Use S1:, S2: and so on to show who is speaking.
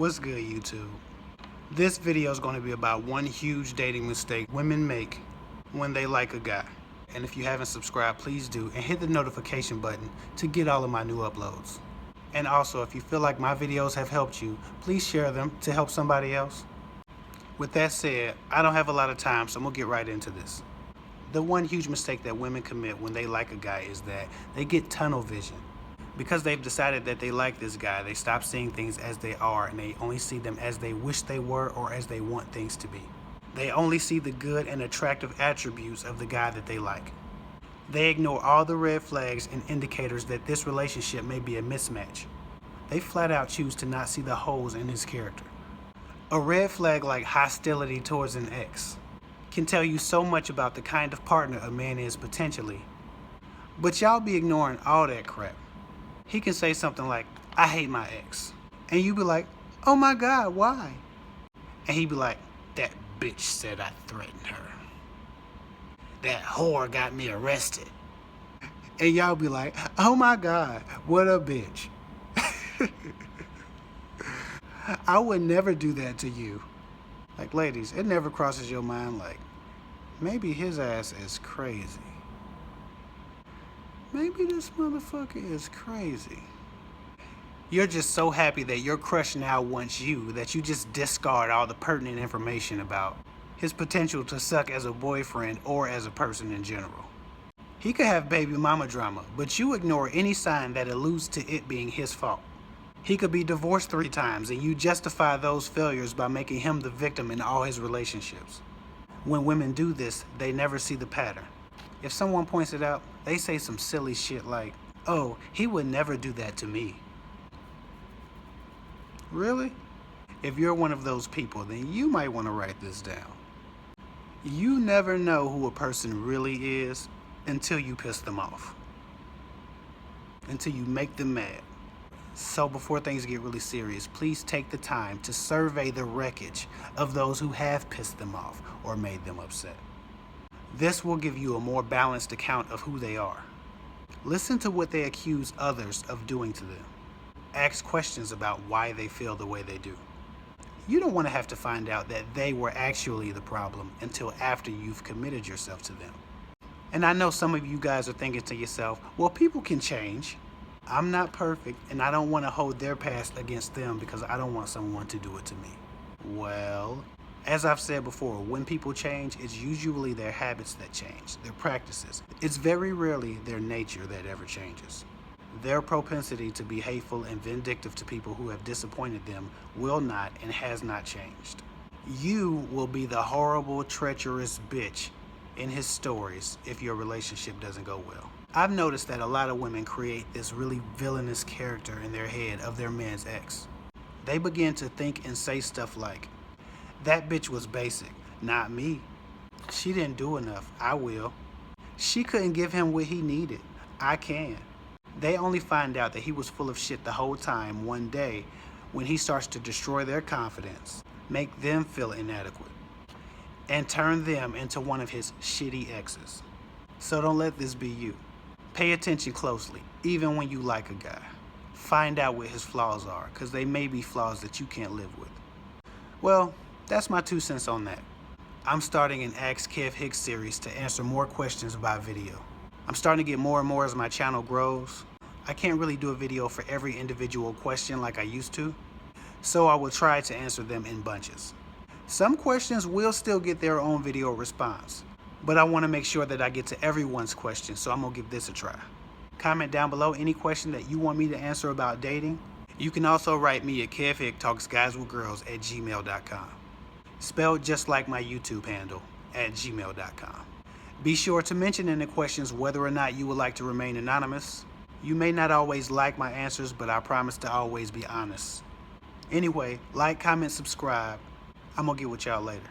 S1: What's good, YouTube? This video is going to be about one huge dating mistake women make when they like a guy. And if you haven't subscribed, please do, and hit the notification button to get all of my new uploads. And also, if you feel like my videos have helped you, please share them to help somebody else. With that said, I don't have a lot of time, so I'm going to get right into this. The one huge mistake that women commit when they like a guy is that they get tunnel vision. Because they've decided that they like this guy, they stop seeing things as they are and they only see them as they wish they were or as they want things to be. They only see the good and attractive attributes of the guy that they like. They ignore all the red flags and indicators that this relationship may be a mismatch. They flat out choose to not see the holes in his character. A red flag like hostility towards an ex can tell you so much about the kind of partner a man is potentially. But y'all be ignoring all that crap. He can say something like, "I hate my ex." And you be like, "Oh my God, why?" And he be like, "That bitch said I threatened her. That whore got me arrested." And y'all be like, "Oh my God, what a bitch." I would never do that to you. Like, ladies, it never crosses your mind like, maybe his ass is crazy. Maybe this motherfucker is crazy. You're just so happy that your crush now wants you that you just discard all the pertinent information about his potential to suck as a boyfriend or as a person in general. He could have baby mama drama, but you ignore any sign that alludes to it being his fault. He could be divorced 3 times and you justify those failures by making him the victim in all his relationships. When women do this, they never see the pattern. If someone points it out, they say some silly shit like, "Oh, he would never do that to me." Really? If you're one of those people, then you might want to write this down. You never know who a person really is until you piss them off. Until you make them mad. So before things get really serious, please take the time to survey the wreckage of those who have pissed them off or made them upset. This will give you a more balanced account of who they are. Listen to what they accuse others of doing to them. Ask questions about why they feel the way they do. You don't want to have to find out that they were actually the problem until after you've committed yourself to them. And I know some of you guys are thinking to yourself, well, people can change. I'm not perfect and I don't want to hold their past against them because I don't want someone to do it to me. Well, as I've said before, when people change, it's usually their habits that change, their practices. It's very rarely their nature that ever changes. Their propensity to be hateful and vindictive to people who have disappointed them will not and has not changed. You will be the horrible, treacherous bitch in his stories if your relationship doesn't go well. I've noticed that a lot of women create this really villainous character in their head of their man's ex. They begin to think and say stuff like, "That bitch was basic, not me. She didn't do enough, I will. She couldn't give him what he needed, I can." They only find out that he was full of shit the whole time one day when he starts to destroy their confidence, make them feel inadequate, and turn them into one of his shitty exes. So don't let this be you. Pay attention closely, even when you like a guy. Find out what his flaws are, because they may be flaws that you can't live with. Well, that's my 2 cents on that. I'm starting an Ask Kev Hick series to answer more questions by video. I'm starting to get more and more as my channel grows. I can't really do a video for every individual question like I used to, so I will try to answer them in bunches. Some questions will still get their own video response, but I want to make sure that I get to everyone's question, so I'm going to give this a try. Comment down below any question that you want me to answer about dating. You can also write me at kevhicktalksguyswithgirls@gmail.com. Spelled just like my YouTube handle, @gmail.com. Be sure to mention in the questions whether or not you would like to remain anonymous. You may not always like my answers, but I promise to always be honest. Anyway, like, comment, subscribe. I'm going to get with y'all later.